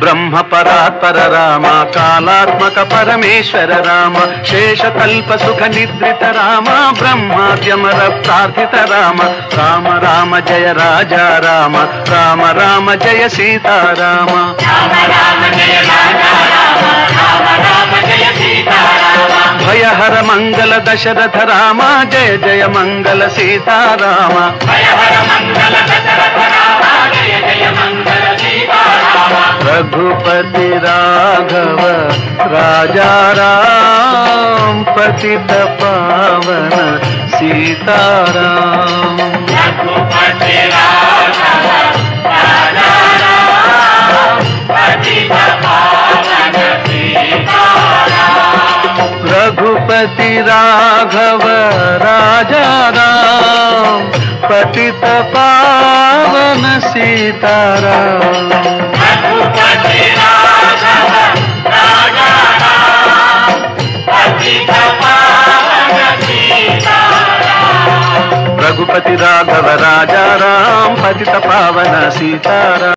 ब्रह्म परात्पर राम कालात्मक परमेश्वर राम शेषकल्प सुख निद्रित राम ब्रह्माद्यमर प्रार्थित राम राम राम जय राजा राम राम राम जय सीता राम राम राम जय राजा राम राम राम जय सीता राम भयहर मंगल दशरथ राम जय जय मंगल सीता राम भयहर मंगल दशरथ राम जय जय मंगल सीता राम रघुपति राघव राजा राम पतित पावन सीताराम रघुपति राघव राजा राम पतित पावन सीताराम रघुपति राघव राजा राम पतित पावन सीताराम रघुपति राघव राजा राम पतित पावन सीताराम रघुपति राघव राजा राम पतित पावन सीताराम।